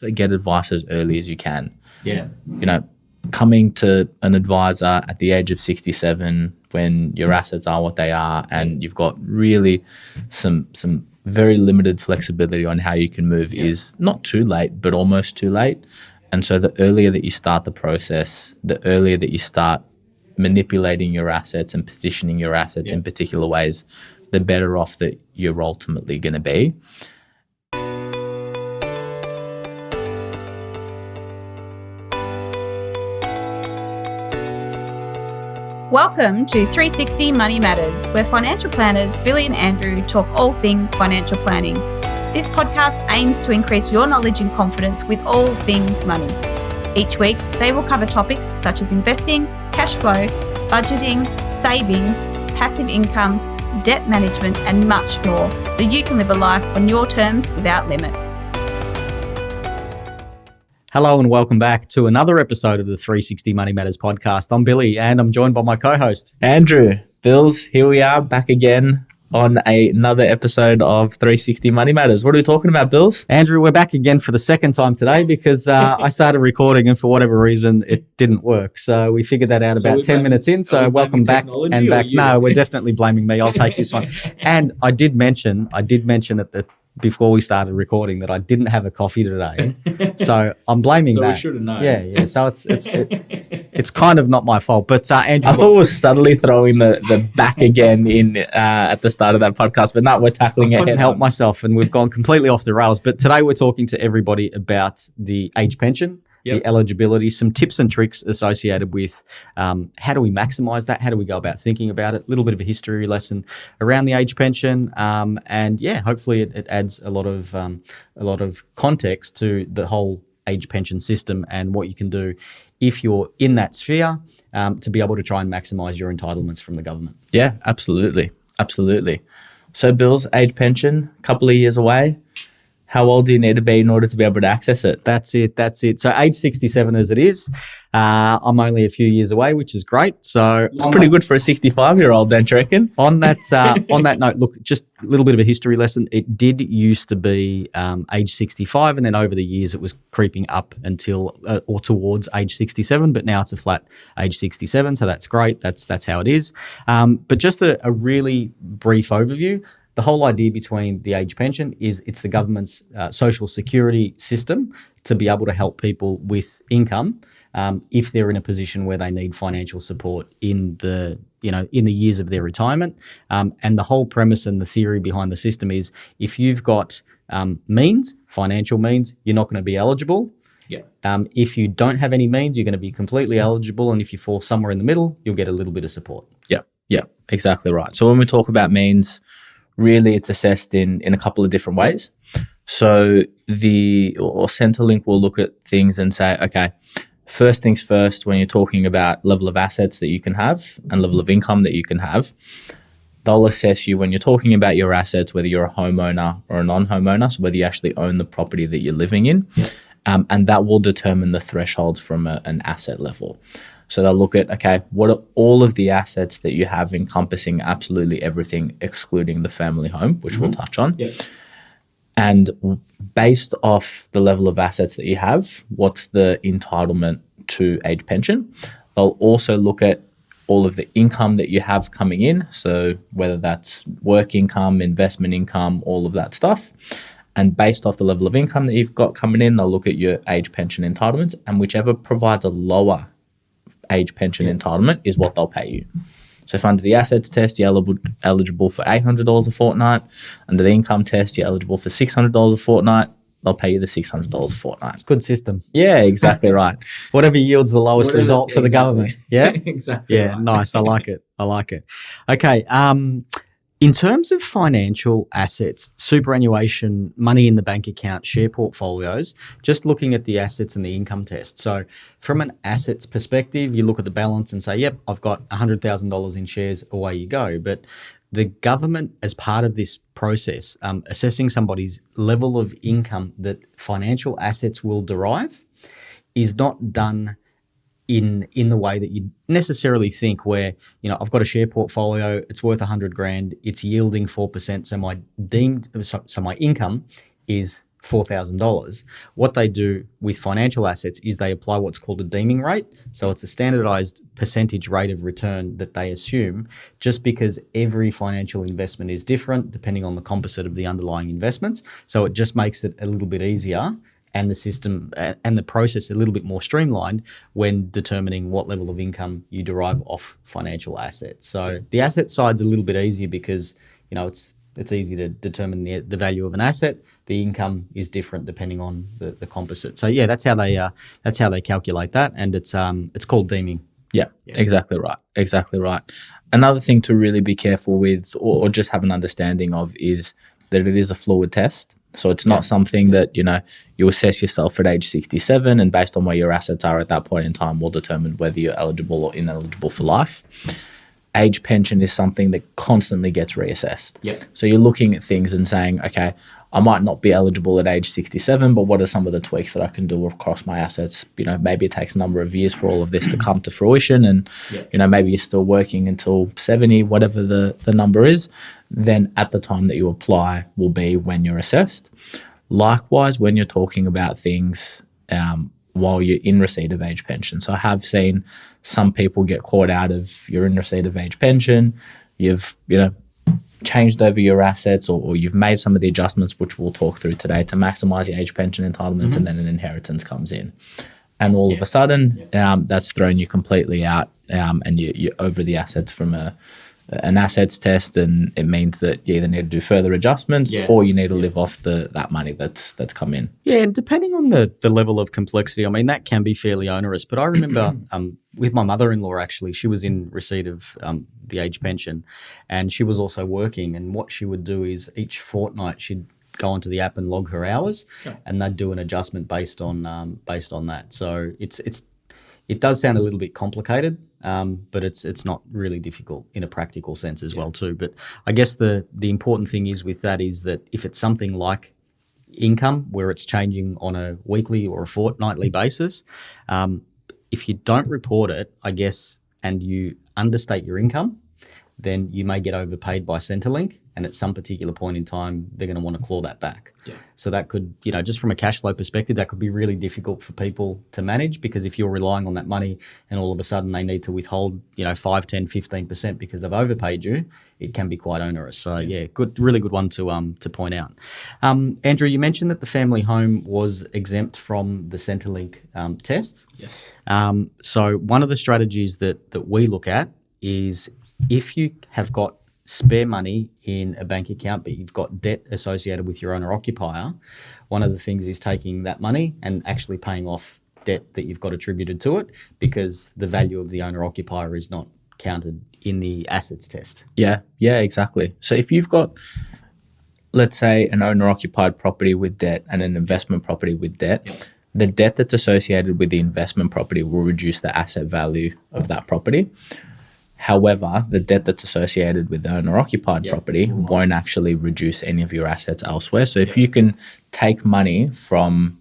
So get advice as early as you can. Yeah. Coming to an advisor at the age of 67 when your assets are what they are and you've got really some very limited flexibility on how you can move is not too late, but almost too late. And so the earlier that you start the process, the earlier that you start manipulating your assets and positioning your assets in particular ways, the better off that you're ultimately going to be. Welcome to 360 Money Matters, where financial planners Billy and Andrew talk all things financial planning. This podcast aims to increase your knowledge and confidence with all things money. Each week, they will cover topics such as investing, cash flow, budgeting, saving, passive income, debt management, and much more, so you can live a life on your terms without limits. Hello and welcome back to another episode of the 360 Money Matters podcast. I'm Billy and I'm joined by my co-host, Andrew. Bills, here we are back again on another episode of 360 Money Matters. What are we talking about, Bills? Andrew, we're back again for the second time today because I started recording and for whatever reason it didn't work. So we figured that out about 10 minutes in. So welcome back and back. No, we're definitely blaming me. I'll take this one. And I did mention before we started recording that I didn't have a coffee today. So I'm blaming that. So we should have known. Yeah. So it's kind of not my fault. But Andrew, I thought we were subtly throwing the back again in at the start of that podcast, but no, we're tackling it. I couldn't help myself and we've gone completely off the rails. But today we're talking to everybody about the age pension. The eligibility, some tips and tricks associated with how do we maximise that? How do we go about thinking about it? A little bit of a history lesson around the age pension, and hopefully it adds a lot of context to the whole age pension system and what you can do if you're in that sphere to be able to try and maximise your entitlements from the government. Yeah, absolutely. So, Bills, age pension, a couple of years away. How old do you need to be in order to be able to access it? That's it. So age 67 as it is, I'm only a few years away, which is great. So it's pretty good for a 65-year-old then, do you reckon? On that note, look, just a little bit of a history lesson. It did used to be age 65, and then over the years it was creeping up until or towards age 67, but now it's a flat age 67. So that's great. That's how it is. But just a really brief overview. The whole idea between the age pension is it's the government's social security system to be able to help people with income if they're in a position where they need financial support in the years of their retirement. And the whole premise and the theory behind the system is if you've got financial means, you're not going to be eligible. Yeah. If you don't have any means, you're going to be completely eligible. And if you fall somewhere in the middle, you'll get a little bit of support. Yeah, exactly right. So when we talk about means, really, it's assessed in a couple of different ways. So Centrelink will look at things and say, okay, first things first, when you're talking about level of assets that you can have and level of income that you can have, they'll assess you when you're talking about your assets, whether you're a homeowner or a non-homeowner, so whether you actually own the property that you're living in, and that will determine the thresholds from an asset level. So they'll look at, okay, what are all of the assets that you have encompassing absolutely everything, excluding the family home, which we'll touch on. Yep. And based off the level of assets that you have, what's the entitlement to age pension? They'll also look at all of the income that you have coming in. So whether that's work income, investment income, all of that stuff. And based off the level of income that you've got coming in, they'll look at your age pension entitlements, and whichever provides a lower age pension entitlement is what they'll pay you. So if under the assets test, you're eligible for $800 a fortnight. Under the income test, you're eligible for $600 a fortnight. They'll pay you the $600 a fortnight. Good system. Yeah, exactly right. Whatever yields the lowest result for the government. Yeah? Exactly. Yeah, right. Nice. I like it. Okay. In terms of financial assets, superannuation, money in the bank account, share portfolios, just looking at the assets and the income test. So from an assets perspective, you look at the balance and say, yep, I've got $100,000 in shares, away you go. But the government, as part of this process, assessing somebody's level of income that financial assets will derive is not done in the way that you necessarily think, where, I've got a share portfolio, it's worth $100,000, it's yielding 4%, so my income is $4,000. What they do with financial assets is they apply what's called a deeming rate. So it's a standardized percentage rate of return that they assume, just because every financial investment is different depending on the composite of the underlying investments. So it just makes it a little bit easier and the system and the process a little bit more streamlined when determining what level of income you derive off financial assets. So the asset side's a little bit easier because, it's easy to determine the value of an asset. The income is different depending on the composite. So yeah, that's how they calculate that, and it's called deeming. Yeah, exactly right. Another thing to really be careful with, or just have an understanding of, is that it is a fluid test. So it's not something that, you assess yourself at age 67 and based on where your assets are at that point in time will determine whether you're eligible or ineligible for life. Age pension is something that constantly gets reassessed. Yep. So you're looking at things and saying, okay, I might not be eligible at age 67, but what are some of the tweaks that I can do across my assets? Maybe it takes a number of years for all of this to come to fruition and, maybe you're still working until 70, whatever the number is. Then at the time that you apply will be when you're assessed. Likewise, when you're talking about things while you're in receipt of age pension. So I have seen some people get caught out of you're in receipt of age pension, you've, changed over your assets or you've made some of the adjustments, which we'll talk through today, to maximize your age pension entitlement, and then an inheritance comes in. And all of a sudden, that's thrown you completely out and you're over the assets from an assets test, and it means that you either need to do further adjustments or you need to live off that money that's come in. Yeah, and depending on the level of complexity, that can be fairly onerous. But I remember with my mother-in-law, actually, she was in receipt of the age pension and she was also working. And what she would do is each fortnight she'd go onto the app and log her hours and they'd do an adjustment based on that. So it does sound a little bit complicated, but it's not really difficult in a practical sense as well too. But I guess the important thing is with that is that if it's something like income where it's changing on a weekly or a fortnightly basis, if you don't report it, I guess, and you understate your income, then you may get overpaid by Centrelink, and at some particular point in time, they're going to want to claw that back. Yeah. So that could, just from a cash flow perspective, that could be really difficult for people to manage, because if you're relying on that money and all of a sudden they need to withhold, 5, 10, 15% because they've overpaid you, it can be quite onerous. So really good one to point out. Andrew, you mentioned that the family home was exempt from the Centrelink test. Yes. So one of the strategies that we look at is, if you have got spare money in a bank account but you've got debt associated with your owner-occupier, one of the things is taking that money and actually paying off debt that you've got attributed to it, because the value of the owner-occupier is not counted in the assets test. Yeah, exactly. So if you've got, let's say, an owner-occupied property with debt and an investment property with debt, the debt that's associated with the investment property will reduce the asset value of that property. However, the debt that's associated with the owner-occupied property won't actually reduce any of your assets elsewhere. So if you can take money from,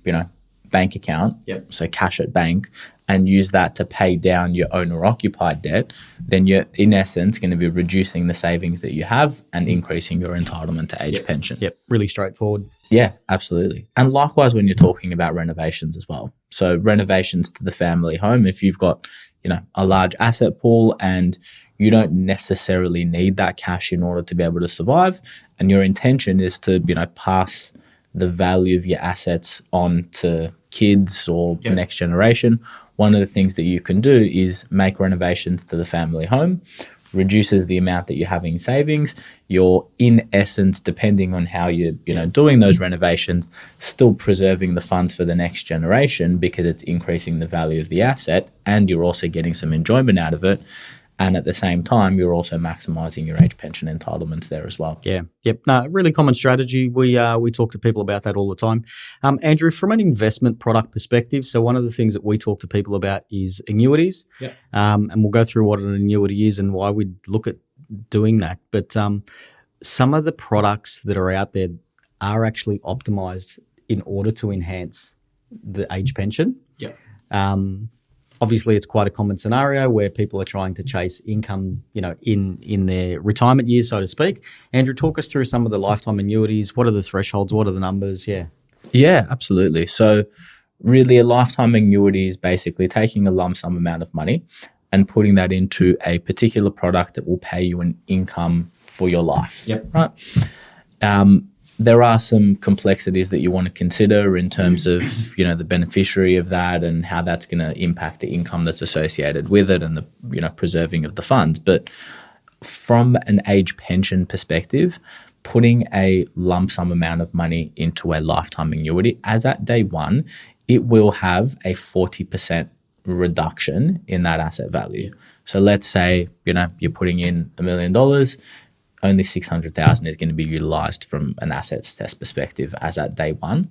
bank account, so cash at bank, and use that to pay down your owner-occupied debt, then you're, in essence, going to be reducing the savings that you have and increasing your entitlement to age pension. Yep, really straightforward. Yeah, absolutely. And likewise when you're talking about renovations as well. So renovations to the family home, if you've got, a large asset pool and you don't necessarily need that cash in order to be able to survive, and your intention is to, pass the value of your assets on to kids or the next generation, one of the things that you can do is make renovations to the family home, reduces the amount that you're having in savings. You're, in essence, depending on how you're doing those renovations, still preserving the funds for the next generation, because it's increasing the value of the asset and you're also getting some enjoyment out of it. And at the same time, you're also maximising your age pension entitlements there as well. Yeah. Yep. No, really common strategy. We talk to people about that all the time. Andrew, from an investment product perspective, so one of the things that we talk to people about is annuities. Yep. And we'll go through what an annuity is and why we'd look at doing that. But some of the products that are out there are actually optimised in order to enhance the age pension. Yep. Obviously, it's quite a common scenario where people are trying to chase income, in their retirement years, so to speak. Andrew, talk us through some of the lifetime annuities. What are the thresholds? What are the numbers? Yeah. Yeah, absolutely. So really a lifetime annuity is basically taking a lump sum amount of money and putting that into a particular product that will pay you an income for your life. Yep. Right. There are some complexities that you want to consider in terms of, the beneficiary of that and how that's going to impact the income that's associated with it and the, preserving of the funds. But from an age pension perspective, putting a lump sum amount of money into a lifetime annuity, as at day one, it will have a 40% reduction in that asset value. So let's say, you're putting in $1 million, only 600,000 is going to be utilized from an assets test perspective as at day one.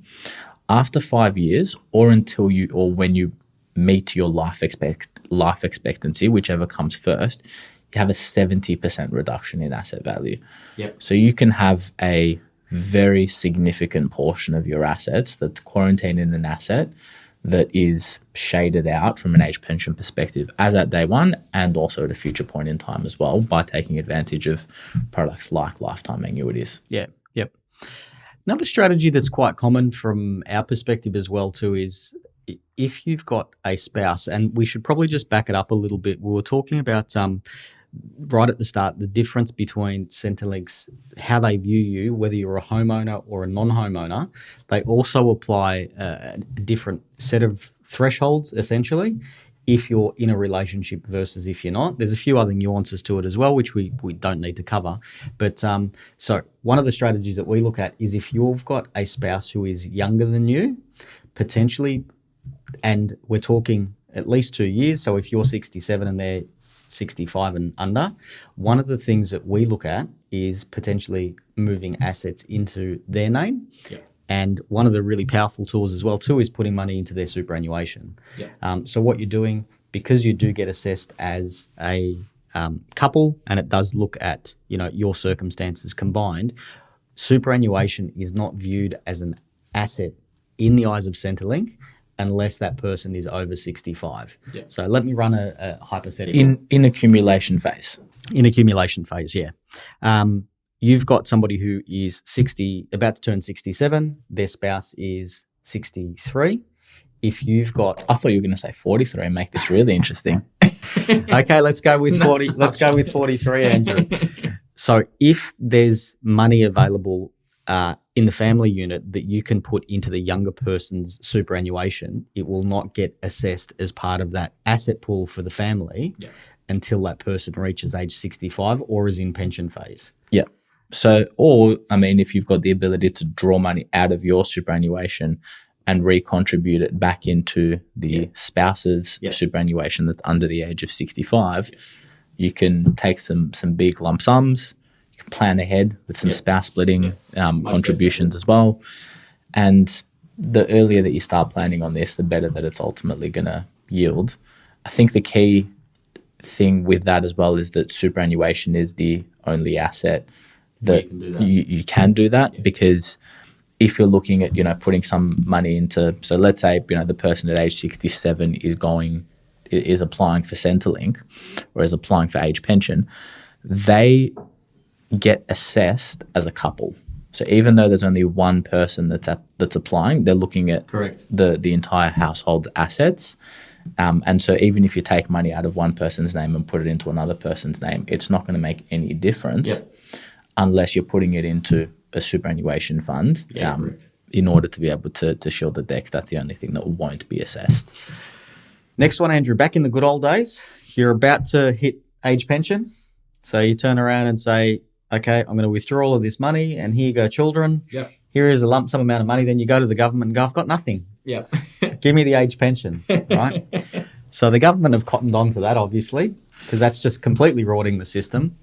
After 5 years, or when you meet your life expectancy, whichever comes first, you have a 70% reduction in asset value. Yep. So you can have a very significant portion of your assets that's quarantined in an asset that is shaded out from an age pension perspective as at day one and also at a future point in time as well by taking advantage of products like lifetime annuities. Yeah, yep. Another strategy that's quite common from our perspective as well too is if you've got a spouse, and we should probably just back it up a little bit. We were talking about right at the start, the difference between Centrelink's, how they view you, whether you're a homeowner or a non-homeowner. They also apply a different set of thresholds, essentially, if you're in a relationship versus if you're not. There's a few other nuances to it as well, which we don't need to cover. But so one of the strategies that we look at is if you've got a spouse who is younger than you, potentially, and we're talking at least 2 years. So if you're 67 and they're 65 and under, one of the things that we look at is potentially moving assets into their name. Yeah. And one of the really powerful tools as well too is putting money into their superannuation. Yeah. So what you're doing, because you do get assessed as a couple, and it does look at your circumstances combined, superannuation is not viewed as an asset in the eyes of Centrelink unless that person is over 65. Yeah. So let me run a hypothetical. In accumulation phase. In accumulation phase, yeah. You've got somebody who is about to turn 67. Their spouse is 63. If you've got... I thought you were going to say 43 and make this really interesting. Okay, let's go with 40. Let's go with 43, Andrew. So if there's money available in the family unit that you can put into the younger person's superannuation, it will not get assessed as part of that asset pool for the family until that person reaches age 65 or is in pension phase. Yeah. So, if you've got the ability to draw money out of your superannuation and recontribute it back into the spouse's superannuation that's under the age of 65, you can take some big lump sums. You can plan ahead with some spouse splitting contributions as well. And the earlier that you start planning on this, the better that it's ultimately going to yield. I think the key thing with that as well is that superannuation is the only asset that you can do that because if you're looking at, putting some money into, so let's say, the person at age 67 is applying for Centrelink or is applying for age pension, they get assessed as a couple. So even though there's only one person that's applying, they're looking at the entire household's assets. And so even if you take money out of one person's name and put it into another person's name, it's not going to make any difference unless you're putting it into a superannuation fund in order to be able to shield the decks. That's the only thing that won't be assessed. Next one, Andrew. Back in the good old days, you're about to hit age pension. So you turn around and say, okay, I'm going to withdraw all of this money and here you go, children. Yep. Here is a lump sum amount of money. Then you go to the government and go, I've got nothing. Yep. Give me the age pension, right? So the government have cottoned on to that, obviously, because that's just completely rorting the system.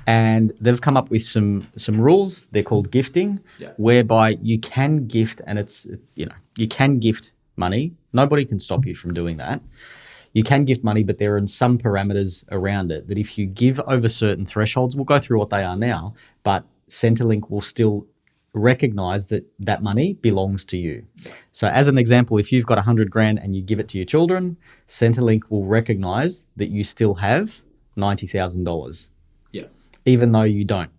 And they've come up with some rules. They're called gifting, whereby you can gift, and it's, you can gift money. Nobody can stop you from doing that. You can gift money, but there are some parameters around it that if you give over certain thresholds, we'll go through what they are now, but Centrelink will still recognise that money belongs to you. So as an example, if you've got $100,000 and you give it to your children, Centrelink will recognise that you still have $90,000. Yeah. Even though you don't.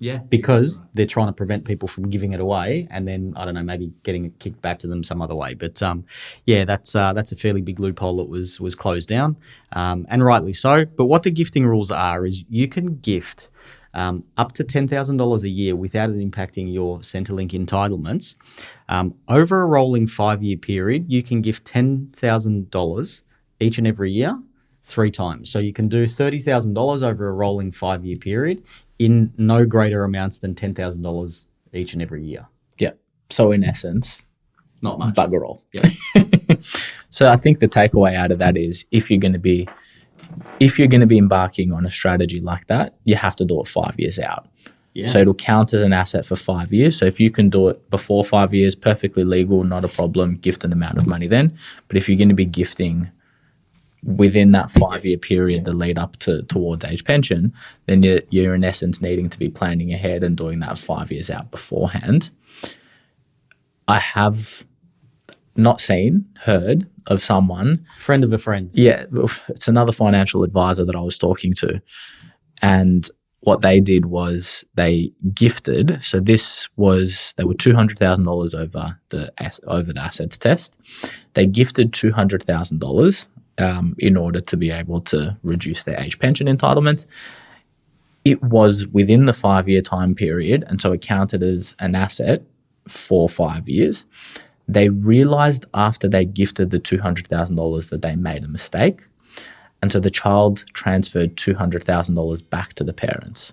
Yeah. Because they're trying to prevent people from giving it away and then, I don't know, maybe getting it kicked back to them some other way. But that's a fairly big loophole that was closed down, and rightly so. But what the gifting rules are is you can gift up to $10,000 a year without it impacting your Centrelink entitlements. Over a rolling 5-year period, you can gift $10,000 each and every year 3 times. So you can do $30,000 over a rolling 5-year period in no greater amounts than $10,000 each and every year. Yeah. So in essence, not much. Bugger all. Yeah. So I think the takeaway out of that is if you're going to be embarking on a strategy like that, you have to do it 5 years out. Yeah. So it'll count as an asset for 5 years. So if you can do it before 5 years, perfectly legal, not a problem, gift an amount of money then. But if you're going to be gifting within that 5-year period, the lead up towards age pension, then you're in essence needing to be planning ahead and doing that 5 years out beforehand. I have not heard of someone. Friend of a friend. Yeah, it's another financial advisor that I was talking to. And what they did was they gifted, so they were $200,000 over the assets test. They gifted $200,000 in order to be able to reduce their age pension entitlements. It was within the 5-year time period, and so it counted as an asset for 5 years. They realized after they gifted the $200,000 that they made a mistake, and so the child transferred $200,000 back to the parents.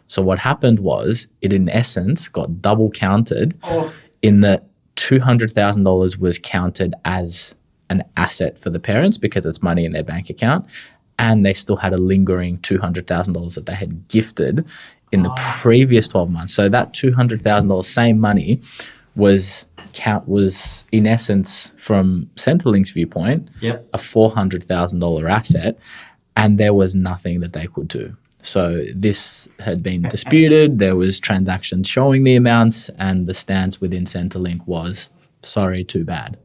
So what happened was it in essence got double counted in that $200,000 was counted as an asset for the parents because it's money in their bank account, and they still had a lingering $200,000 that they had gifted in the previous 12 months. So that $200,000 same money was in essence, from Centrelink's viewpoint, a $400,000 asset, and there was nothing that they could do. So this had been disputed. There was transactions showing the amounts, and the stance within Centrelink was, sorry, too bad.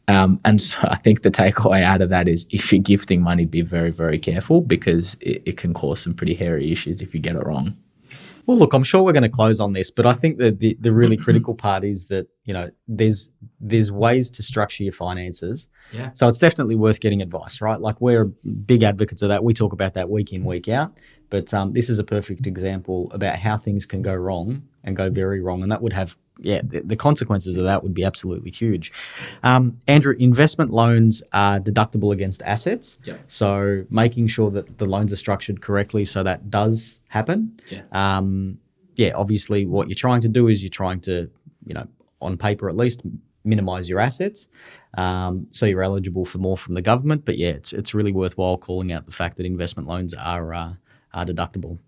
And so I think the takeaway out of that is if you're gifting money, be very, very careful because it can cause some pretty hairy issues if you get it wrong. Well, look, I'm sure we're going to close on this, but I think that the really critical part is that, there's ways to structure your finances. Yeah. So it's definitely worth getting advice, right? Like we're big advocates of that. We talk about that week in, week out. But this is a perfect example about how things can go wrong and go very wrong. And that would have, the consequences of that would be absolutely huge. Andrew, investment loans are deductible against assets. Yeah. So making sure that the loans are structured correctly so that does happen. Yeah. Obviously what you're trying to do is you're trying to, on paper at least, minimise your assets. So you're eligible for more from the government. But it's really worthwhile calling out the fact that investment loans are deductible.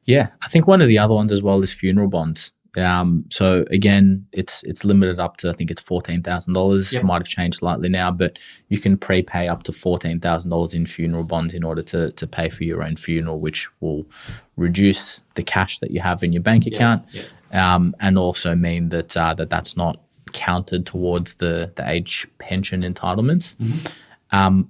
Yeah, I think one of the other ones as well is funeral bonds. So again, it's limited up to, I think it's $14,000. It might have changed slightly now, but you can prepay up to $14,000 in funeral bonds in order to pay for your own funeral, which will reduce the cash that you have in your bank account, and also mean that that's not counted towards the age pension entitlements. Mm-hmm.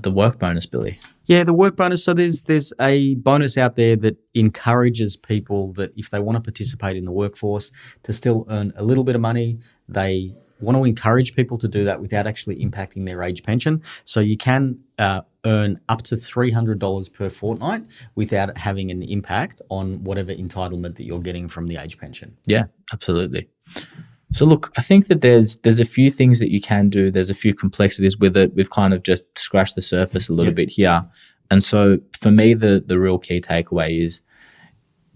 The work bonus, Billy. Yeah, the work bonus. So there's a bonus out there that encourages people that if they want to participate in the workforce to still earn a little bit of money, they want to encourage people to do that without actually impacting their age pension. So you can earn up to $300 per fortnight without it having an impact on whatever entitlement that you're getting from the age pension. Yeah, absolutely. So look, I think that there's a few things that you can do. There's a few complexities with it. We've kind of just scratched the surface a little bit here. And so for me, the real key takeaway is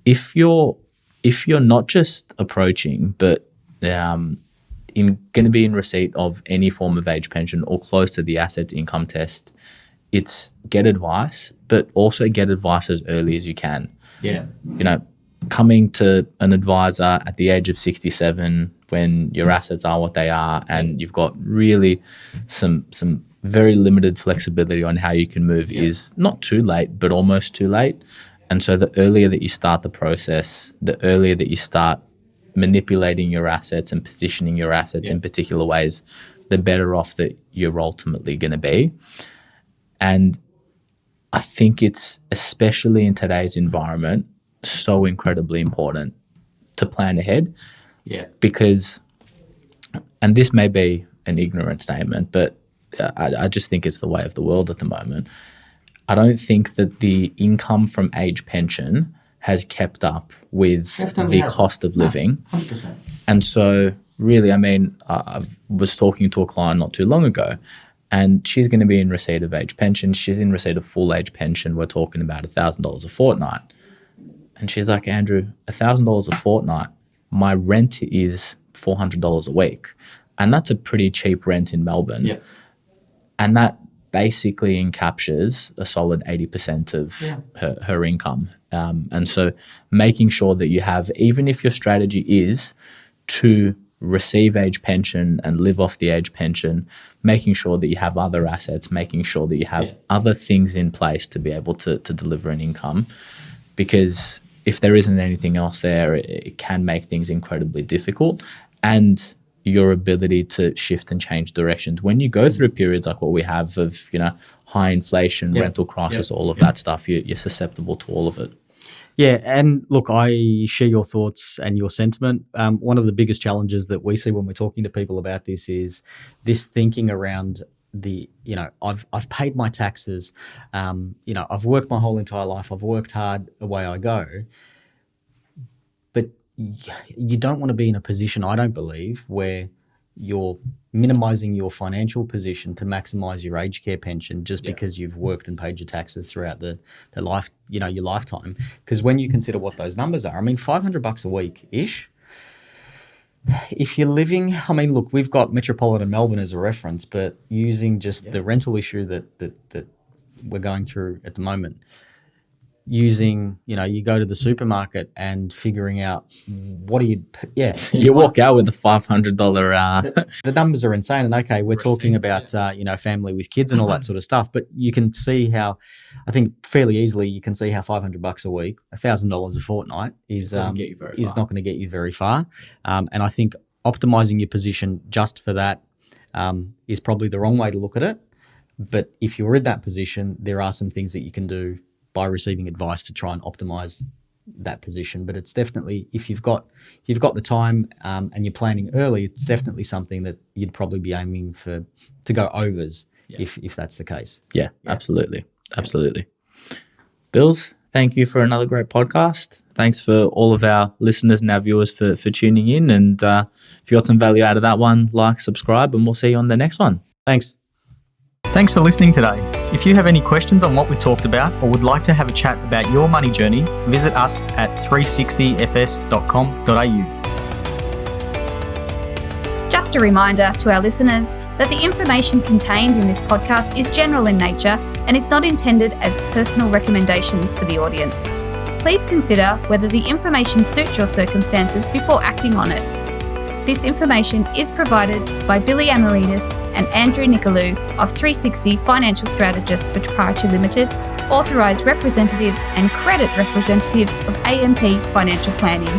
if you're not just approaching, but going to be in receipt of any form of age pension or close to the asset to income test, it's get advice, but also get advice as early as you can. Yeah. Coming to an advisor at the age of 67 when your assets are what they are and you've got really some very limited flexibility on how you can move is not too late, but almost too late. And so the earlier that you start the process, the earlier that you start manipulating your assets and positioning your assets in particular ways, the better off that you're ultimately going to be. And I think it's, especially in today's environment, so incredibly important to plan ahead. Yeah. Because, and this may be an ignorant statement, but I just think it's the way of the world at the moment. I don't think that the income from age pension has kept up with the cost of living. 100%. And so really, I mean, I was talking to a client not too long ago, and she's going to be in receipt of age pension. She's in receipt of full age pension. We're talking about $1,000 a fortnight. And she's like, Andrew, $1,000 a fortnight, my rent is $400 a week. And that's a pretty cheap rent in Melbourne. Yeah. And that basically encaptures a solid 80% of her income. And so making sure that you have, even if your strategy is to receive age pension and live off the age pension, making sure that you have other assets, making sure that you have other things in place to be able to deliver an income. Because if there isn't anything else there, it can make things incredibly difficult. And your ability to shift and change directions. When you go through periods like what we have of, high inflation, rental crisis, all of that stuff, you're susceptible to all of it. Yeah, and look, I share your thoughts and your sentiment. One of the biggest challenges that we see when we're talking to people about this is this thinking around the, I've paid my taxes, I've worked my whole entire life, I've worked hard, away I go. But you don't want to be in a position, I don't believe, where you're minimising your financial position to maximise your aged care pension just because you've worked and paid your taxes throughout the life, your lifetime. Because when you consider what those numbers are, I mean, $500 a week-ish. If you're living, I mean, look, we've got metropolitan Melbourne as a reference, but using just the rental issue that we're going through at the moment, using, you go to the supermarket and figuring out what do you, you walk out with a $500. The numbers are insane. And okay, we're talking about, family with kids and all that sort of stuff, but you can see how, I think fairly easily, you can see how $500 a week, $1,000 a fortnight is not going to get you very far. And I think optimizing your position just for that is probably the wrong way to look at it. But if you're in that position, there are some things that you can do by receiving advice to try and optimize that position. But it's definitely, if you've got the time and you're planning early, it's definitely something that you'd probably be aiming to go overs if that's the case. Yeah. Absolutely. Bills, thank you for another great podcast. Thanks for all of our listeners and our viewers for tuning in. And if you got some value out of that one, like, subscribe, and we'll see you on the next one. Thanks. Thanks for listening today. If you have any questions on what we talked about or would like to have a chat about your money journey, visit us at 360fs.com.au. Just a reminder to our listeners that the information contained in this podcast is general in nature and is not intended as personal recommendations for the audience. Please consider whether the information suits your circumstances before acting on it. This information is provided by Billy Amiridis and Andrew Nicolaou of 360 Financial Strategists Pty Ltd, authorized representatives and credit representatives of AMP Financial Planning.